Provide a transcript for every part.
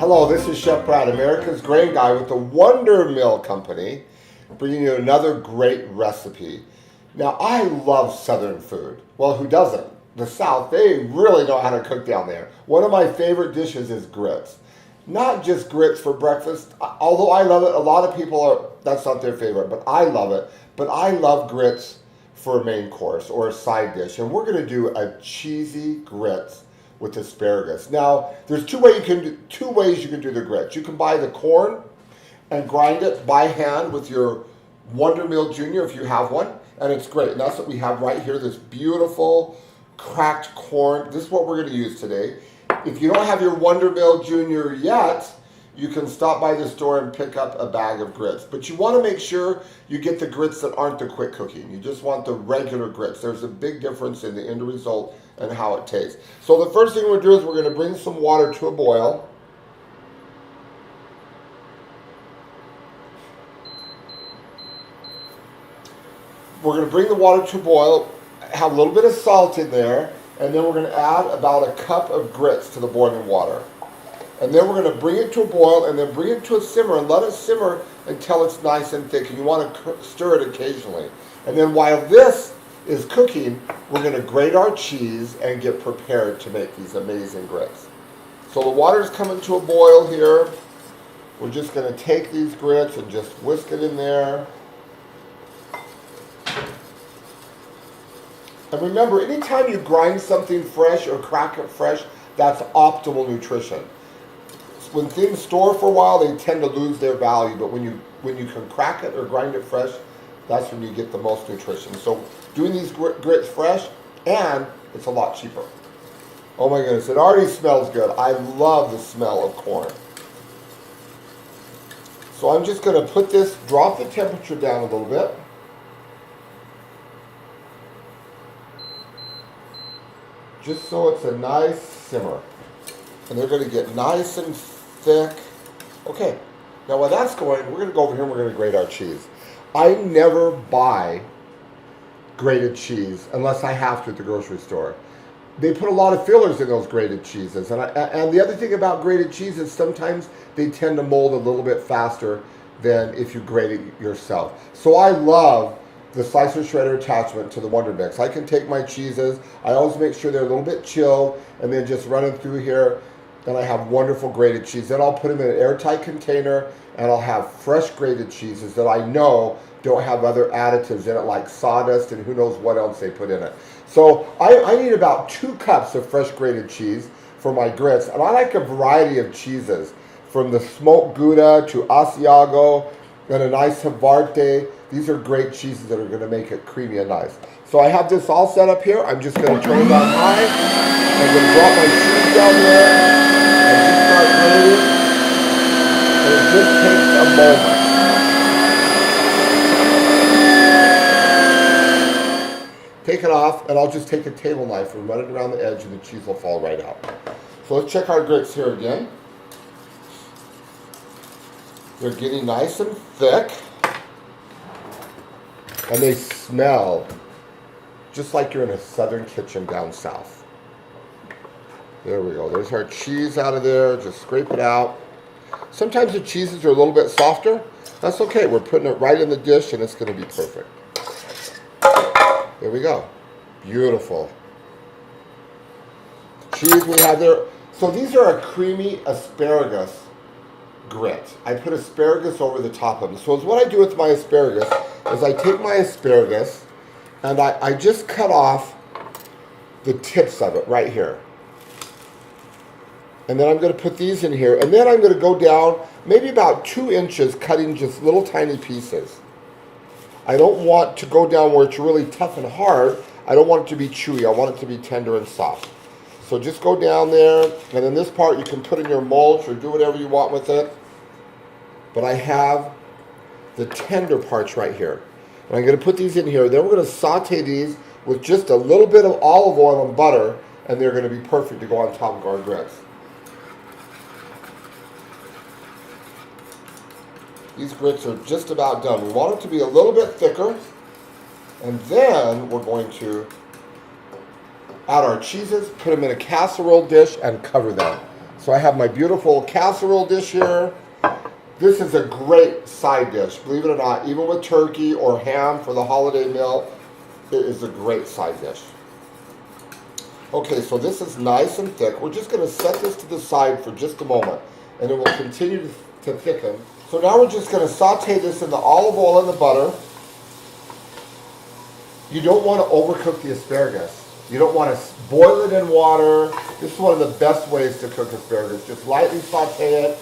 Hello, this is Chef Brad, America's Grain Guy with the WonderMill Company, bringing you another great recipe. Now, I love Southern food. Well, who doesn't? The South, they really know how to cook down there. One of my favorite dishes is grits. Not just grits for breakfast, although I love it. A lot of people that's not their favorite, but I love it. But I love grits for a main course or a side dish. And we're gonna do a cheesy grits with asparagus. Now, there's two ways you can do the grits. You can buy the corn and grind it by hand with your WonderMill Junior if you have one, and it's great. And that's what we have right here, this beautiful cracked corn. This is what we're going to use today. If you don't have your WonderMill Junior yet, you can stop by the store and pick up a bag of grits. But you want to make sure you get the grits that aren't the quick cooking. You just want the regular grits. There's a big difference in the end result and how it tastes. So the first thing we're going to do is we're going to bring some water to a boil. We're going to bring the water to a boil, have a little bit of salt in there, and then we're going to add about a cup of grits to the boiling water. And then we're going to bring it to a boil and then bring it to a simmer and let it simmer until it's nice and thick. And you want to stir it occasionally. And then while this is cooking, we're going to grate our cheese and get prepared to make these amazing grits. So the water's coming to a boil here. We're just going to take these grits and just whisk it in there. And remember, anytime you grind something fresh or crack it fresh, that's optimal nutrition. When things store for a while, they tend to lose their value, but when you can crack it or grind it fresh, that's when you get the most nutrition. So doing these grits fresh, and it's a lot cheaper. Oh my goodness, it already smells good. I love the smell of corn. So I'm just going to put this, drop the temperature down a little bit. Just so it's a nice simmer. And they're going to get nice and thick. Okay, now while that's going, we're going to go over here and we're going to grate our cheese. I never buy grated cheese unless I have to at the grocery store. They put a lot of fillers in those grated cheeses. And the other thing about grated cheese is sometimes they tend to mold a little bit faster than if you grate it yourself. So I love the slicer shredder attachment to the WonderMix. I can take my cheeses, I always make sure they're a little bit chilled, and then just run them through here, and I have wonderful grated cheese. Then I'll put them in an airtight container, and I'll have fresh grated cheeses that I know don't have other additives in it, like sawdust and who knows what else they put in it. So I need about 2 cups of fresh grated cheese for my grits, and I like a variety of cheeses, from the smoked gouda to Asiago, and a nice Havarti. These are great cheeses that are going to make it creamy and nice. So I have this all set up here. I'm just going to turn it on high. I'm going to drop my cheese down there and just start grating. And it just takes a moment. Take it off, and I'll just take a table knife and run it around the edge, and the cheese will fall right out. So let's check our grits here again. They're getting nice and thick. And they smell just like you're in a southern kitchen down south. There we go. There's our cheese out of there. Just scrape it out. Sometimes the cheeses are a little bit softer. That's okay. We're putting it right in the dish, and it's going to be perfect. There we go. Beautiful. Cheese we have there. So these are a creamy asparagus grit. I put asparagus over the top of them. So what I do with my asparagus is I take my asparagus and I just cut off the tips of it right here. And then I'm going to put these in here, and then I'm going to go down maybe about 2 inches, cutting just little tiny pieces. I don't want to go down where it's really tough and hard. I don't want it to be chewy. I want it to be tender and soft. So just go down there, and then this part you can put in your mulch or do whatever you want with it. But I have the tender parts right here. And I'm going to put these in here. Then we're going to saute these with just a little bit of olive oil and butter, and they're going to be perfect to go on top of our grits. These grits are just about done. We want it to be a little bit thicker, and then we're going to add our cheeses, put them in a casserole dish, and cover them. So I have my beautiful casserole dish here. This is a great side dish, believe it or not. Even with turkey or ham for the holiday meal, it is a great side dish. Okay, so this is nice and thick. We're just going to set this to the side for just a moment, and it will continue to thicken. So now we're just going to saute this in the olive oil and the butter. You don't want to overcook the asparagus. You don't want to boil it in water. This is one of the best ways to cook asparagus. Just lightly saute it,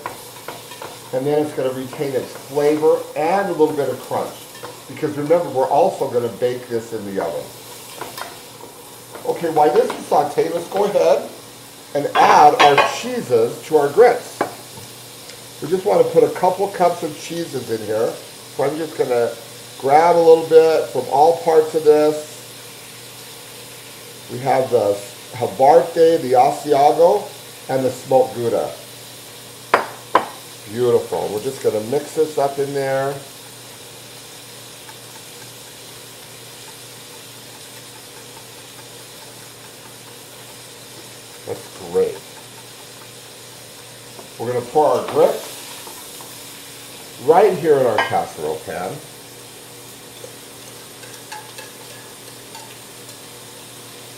and then it's going to retain its flavor and a little bit of crunch. Because remember, we're also going to bake this in the oven. Okay, while this is sauteed, let's go ahead and add our cheeses to our grits. We just want to put a couple cups of cheeses in here. So I'm just going to grab a little bit from all parts of this. We have the Havarte, the Asiago, and the smoked gouda. Beautiful. We're just going to mix this up in there. That's great. We're going to pour our grits right here in our casserole pan.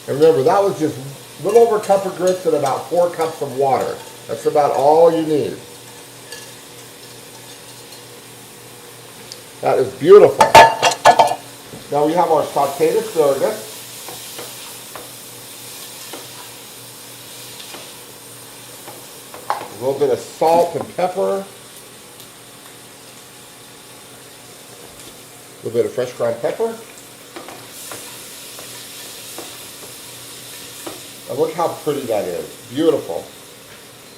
And remember, that was just a little over a cup of grits and about 4 cups of water. That's about all you need. That is beautiful. Now we have our sauteed asparagus. A little bit of salt and pepper. A little bit of fresh ground pepper. And look how pretty that is. Beautiful.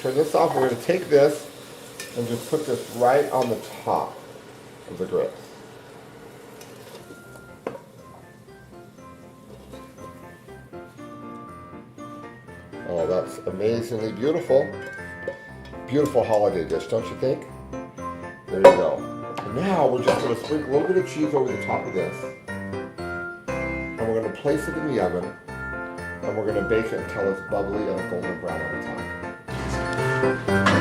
Turn this off. We're going to take this and just put this right on the top of the grits. Oh, that's amazingly beautiful. Beautiful holiday dish, don't you think? There you go. And now we're just going to sprinkle a little bit of cheese over the top of this. And we're going to place it in the oven. And we're going to bake it until it's bubbly and golden brown on the top.